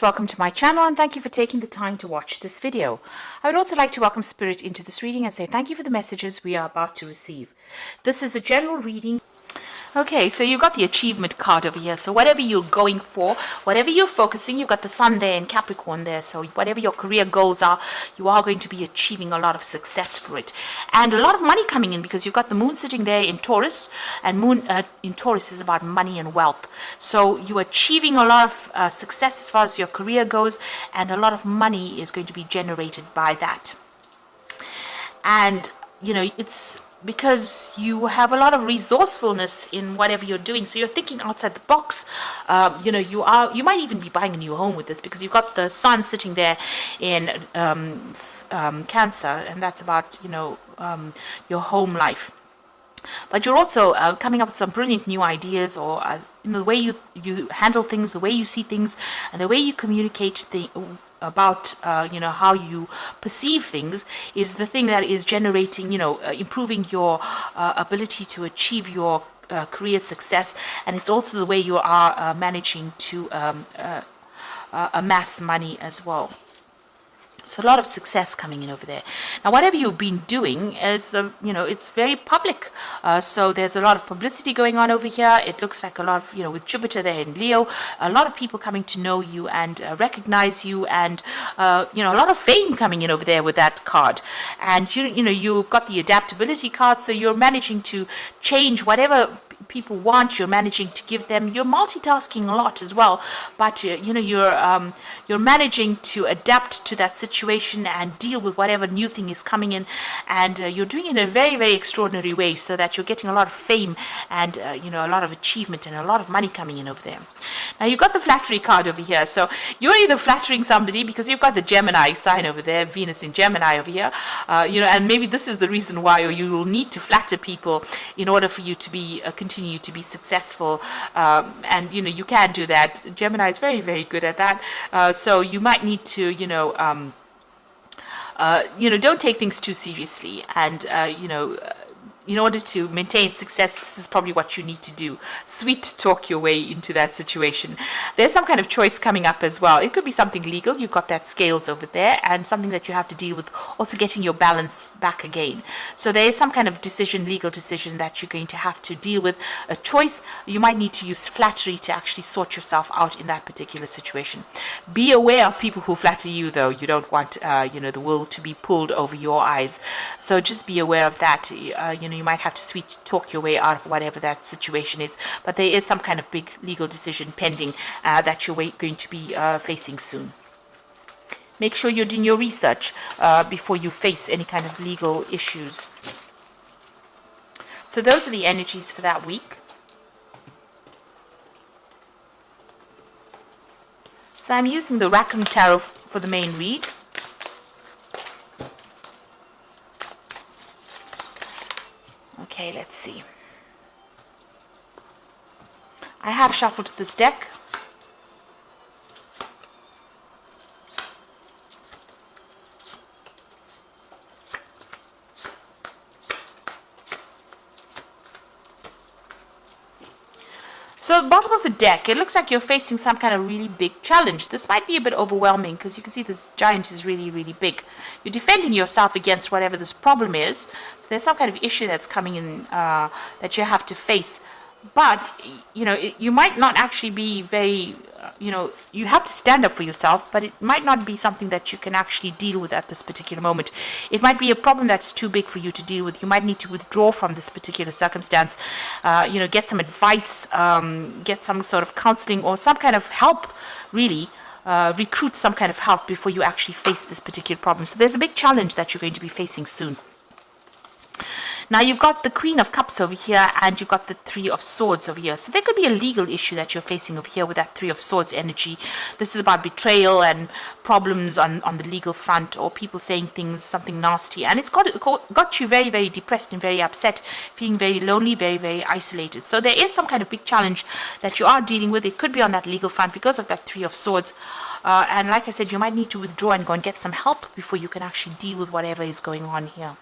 Welcome to my channel and thank you for taking the time to watch this video. I would also like to welcome Spirit into this reading and say thank you for the messages we are about to receive. This is a general reading. Okay, so you've got the achievement card over here. So whatever you're going for, whatever you're focusing, you've got the sun there and Capricorn there. So whatever your career goals are, you are going to be achieving a lot of success for it. And a lot of money coming in because you've got the moon sitting there in Taurus. And moon in Taurus is about money and wealth. So you're achieving a lot of success as far as your career goes. And a lot of money is going to be generated by that. And, you know, it's because you have a lot of resourcefulness in whatever you're doing, so you're thinking outside the box. You know, you might even be buying a new home with this because you've got the sun sitting there in Cancer, and that's about, you know, your home life. But you're also coming up with some brilliant new ideas, or you know, the way you handle things, the way you see things, and the way you communicate about you know, how you perceive things is the thing that is generating, you know, improving your ability to achieve your career success. And it's also the way you are managing to amass money as well. So a lot of success coming in over there. Now, whatever you've been doing is, you know, it's very public. So there's a lot of publicity going on over here. It looks like a lot of, you know, with Jupiter there in Leo, a lot of people coming to know you and recognize you, and, you know, a lot of fame coming in over there with that card. And, you know, you've got the adaptability card, so you're managing to change whatever people want. You're managing to give them. You're multitasking a lot as well, but you know, you're managing to adapt to that situation and deal with whatever new thing is coming in, and you're doing it in a very, very extraordinary way, so that you're getting a lot of fame and you know, a lot of achievement and a lot of money coming in over there. Now you've got the flattery card over here, so you're either flattering somebody because you've got the Gemini sign over there, Venus in Gemini over here, you know, and maybe this is the reason why, or you will need to flatter people in order for you to be continue to be successful, and you know, you can do that. Gemini is very, very good at that, so you might need to, you know, don't take things too seriously, and you know, in order to maintain success, this is probably what you need to do. Sweet talk your way into that situation. There's some kind of choice coming up as well. It could be something legal. You've got that scales over there, and something that you have to deal with, also getting your balance back again. So there is some kind of decision, legal decision, that you're going to have to deal with. A choice. You might need to use flattery to actually sort yourself out in that particular situation. Be aware of people who flatter you, though. You don't want, you know, the wool to be pulled over your eyes. So just be aware of that. You know, you might have to sweet talk your way out of whatever that situation is, but there is some kind of big legal decision pending that you're going to be facing soon. Make sure you're doing your research before you face any kind of legal issues. So those are the energies for that week. So I'm using the Rackham Tarot for the main read. Okay, let's see. I have shuffled this deck. So at the bottom of the deck, it looks like you're facing some kind of really big challenge. This might be a bit overwhelming because you can see this giant is really, really big. You're defending yourself against whatever this problem is. So there's some kind of issue that's coming in that you have to face. But, you know, you might not actually be very, you know, you have to stand up for yourself, but it might not be something that you can actually deal with at this particular moment. It might be a problem that's too big for you to deal with. You might need to withdraw from this particular circumstance, you know, get some advice, get some sort of counseling or some kind of help, really. Recruit some kind of help before you actually face this particular problem. So there's a big challenge that you're going to be facing soon. Now you've got the Queen of Cups over here, and you've got the Three of Swords over here. So there could be a legal issue that you're facing over here with that Three of Swords energy. This is about betrayal and problems on the legal front, or people saying things, something nasty. And it's got you very, very depressed and very upset, feeling very lonely, very, very isolated. So there is some kind of big challenge that you are dealing with. It could be on that legal front because of that Three of Swords. And like I said, you might need to withdraw and go and get some help before you can actually deal with whatever is going on here.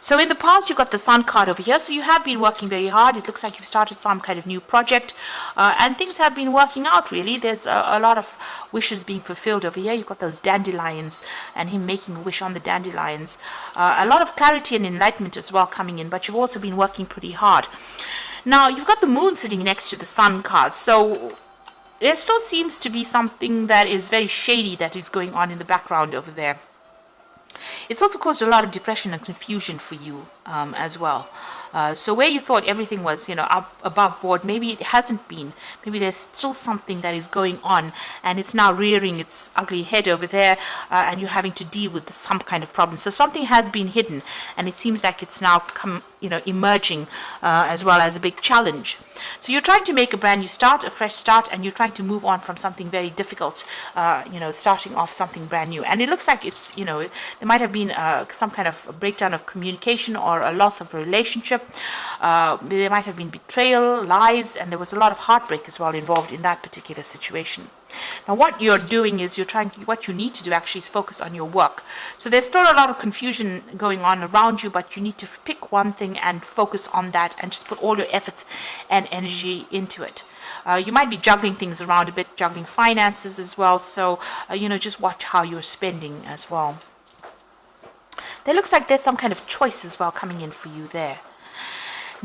So in the past, you got the Sun card over here. So you have been working very hard. It looks like you've started some kind of new project, and things have been working out, really. There's a lot of wishes being fulfilled over here. You've got those dandelions and him making a wish on the dandelions. A lot of clarity and enlightenment as well coming in, but you've also been working pretty hard. Now, you've got the moon sitting next to the Sun card. So there still seems to be something that is very shady that is going on in the background over there. It's also caused a lot of depression and confusion for you as well. So where you thought everything was, up above board, maybe it hasn't been. Maybe there's still something that is going on, and it's now rearing its ugly head over there, and you're having to deal with some kind of problem. So something has been hidden, and it seems like it's now emerging as well as a big challenge. So you're trying to make a brand new start, a fresh start, and you're trying to move on from something very difficult, starting off something brand new. And it looks like it's, there might have been some kind of a breakdown of communication or a loss of a relationship. There might have been betrayal, lies, and there was a lot of heartbreak as well involved in that particular situation. Now, what you're doing is what you need to do actually is focus on your work. So there's still a lot of confusion going on around you, but you need to pick one thing and focus on that and just put all your efforts and energy into it. You might be juggling things around a bit, juggling finances as well. So, just watch how you're spending as well. There looks like there's some kind of choice as well coming in for you there.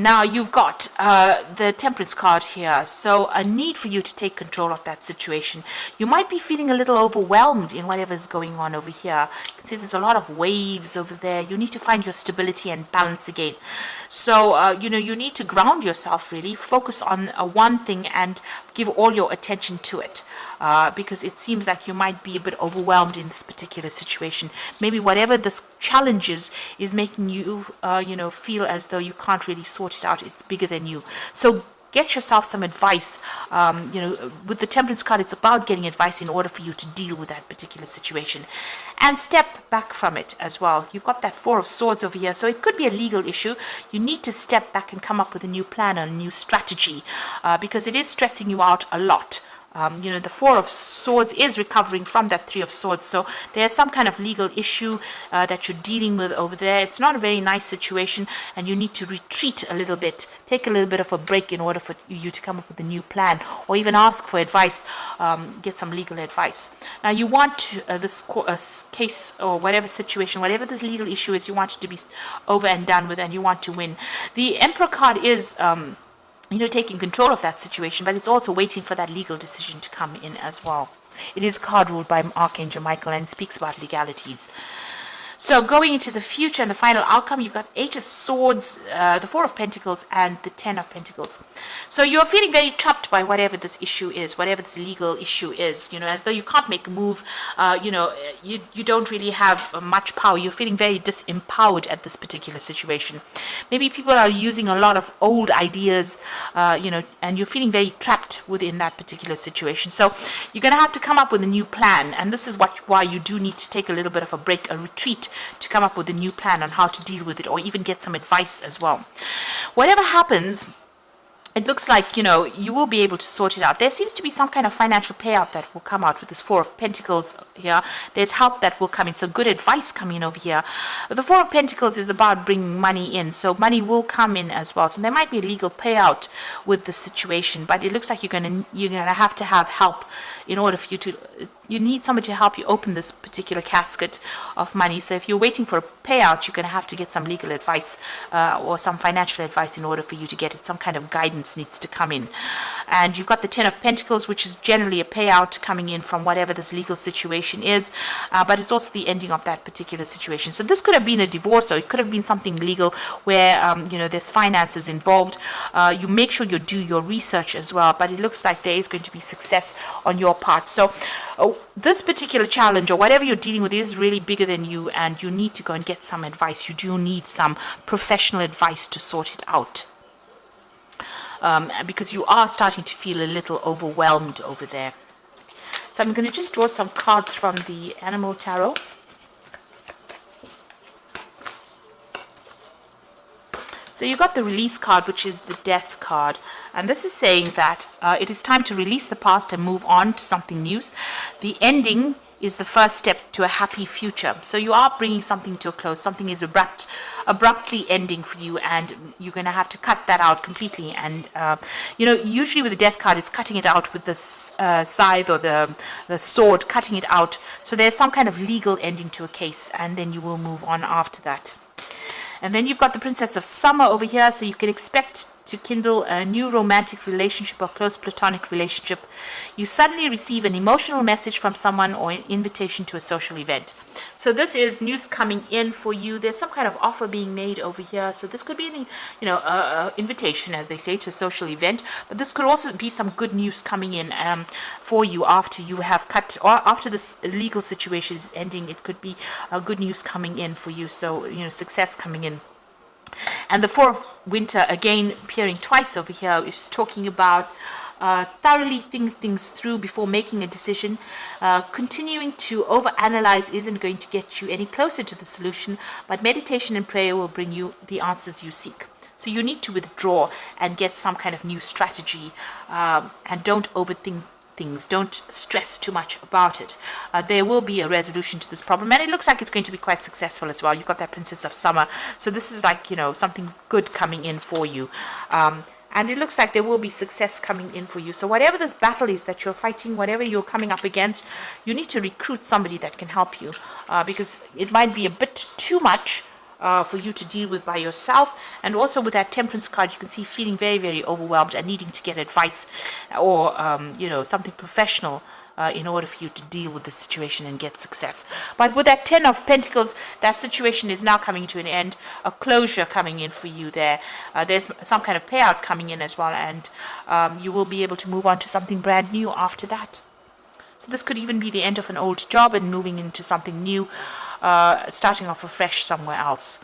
Now, you've got the Temperance card here, so a need for you to take control of that situation. You might be feeling a little overwhelmed in whatever's going on over here. You can see there's a lot of waves over there. You need to find your stability and balance again. So, you need to ground yourself, really. Focus on one thing and give all your attention to it. Because it seems like you might be a bit overwhelmed in this particular situation. Maybe whatever this challenge is making you, feel as though you can't really sort it out. It's bigger than you. So get yourself some advice. With the Temperance card, it's about getting advice in order for you to deal with that particular situation. And step back from it as well. You've got that Four of Swords over here, so it could be a legal issue. You need to step back and come up with a new plan and a new strategy because it is stressing you out a lot. The Four of Swords is recovering from that Three of Swords. So there's some kind of legal issue that you're dealing with over there. It's not a very nice situation, and you need to retreat a little bit. Take a little bit of a break in order for you to come up with a new plan, or even ask for advice, get some legal advice. Now, you want this case or whatever situation, whatever this legal issue is, you want it to be over and done with, and you want to win. The Emperor card is taking control of that situation, but it's also waiting for that legal decision to come in as well. It is a card ruled by Archangel Michael and speaks about legalities. So going into the future and the final outcome, you've got Eight of Swords, the Four of Pentacles, and the Ten of Pentacles. So you're feeling very trapped by whatever this issue is, whatever this legal issue is, as though you can't make a move, you don't really have much power. You're feeling very disempowered at this particular situation. Maybe people are using a lot of old ideas, and you're feeling very trapped within that particular situation. So you're going to have to come up with a new plan, and this is why you do need to take a little bit of a break, a retreat, to come up with a new plan on how to deal with it, or even get some advice as well. Whatever happens, it looks like, you will be able to sort it out. There seems to be some kind of financial payout that will come out with this Four of Pentacles here. There's help that will come in, so good advice coming in over here. The Four of Pentacles is about bringing money in, so money will come in as well. So there might be a legal payout with the situation, but it looks like you're gonna have to have help in order for you to. You need somebody to help you open this particular casket of money. So if you're waiting for a payout, you're going to have to get some legal advice or some financial advice in order for you to get it. Some kind of guidance needs to come in. And you've got the Ten of Pentacles, which is generally a payout coming in from whatever this legal situation is. But it's also the ending of that particular situation. So this could have been a divorce, or it could have been something legal where, there's finances involved. You make sure you do your research as well. But it looks like there is going to be success on your part. So this particular challenge or whatever you're dealing with is really bigger than you, and you need to go and get some advice. You do need some professional advice to sort it out, because you are starting to feel a little overwhelmed over there. So I'm going to just draw some cards from the Animal Tarot. So you got the Release card, which is the Death card. And this is saying that it is time to release the past and move on to something new. The ending is the first step to a happy future. So you are bringing something to a close. Something is abruptly ending for you, and you're going to have to cut that out completely. And usually with the death card, it's cutting it out with the scythe or the sword, cutting it out. So there's some kind of legal ending to a case, and then you will move on after that. And then you've got the Princess of Summer over here, so you can expect to kindle a new romantic relationship or close platonic relationship. You suddenly receive an emotional message from someone or an invitation to a social event. So this is news coming in for you. There's some kind of offer being made over here. So this could be an invitation, as they say, to a social event. But this could also be some good news coming in for you after you have cut, or after this legal situation is ending. It could be good news coming in for you. So, success coming in. And the Four of Winter, again, appearing twice over here, is talking about thoroughly think things through before making a decision. Continuing to overanalyze isn't going to get you any closer to the solution, but meditation and prayer will bring you the answers you seek. So you need to withdraw and get some kind of new strategy, and don't overthink things. Don't stress too much about it. There will be a resolution to this problem, and it looks like it's going to be quite successful as well. You've got that Princess of Summer, so this is like, something good coming in for you. And it looks like there will be success coming in for you. So whatever this battle is that you're fighting, whatever you're coming up against, you need to recruit somebody that can help you, because it might be a bit too much for you to deal with by yourself. And also with that Temperance card, you can see feeling very, very overwhelmed and needing to get advice or something professional in order for you to deal with the situation and get success. But with that 10 of Pentacles, that situation is now coming to an end, a closure coming in for you there. There's some kind of payout coming in as well, and you will be able to move on to something brand new after that. So this could even be the end of an old job and moving into something new, starting off afresh somewhere else.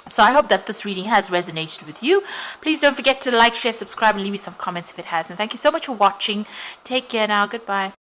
So I hope that this reading has resonated with you. Please don't forget to like, share, subscribe, and leave me some comments if it has. And thank you so much for watching. Take care now. Goodbye.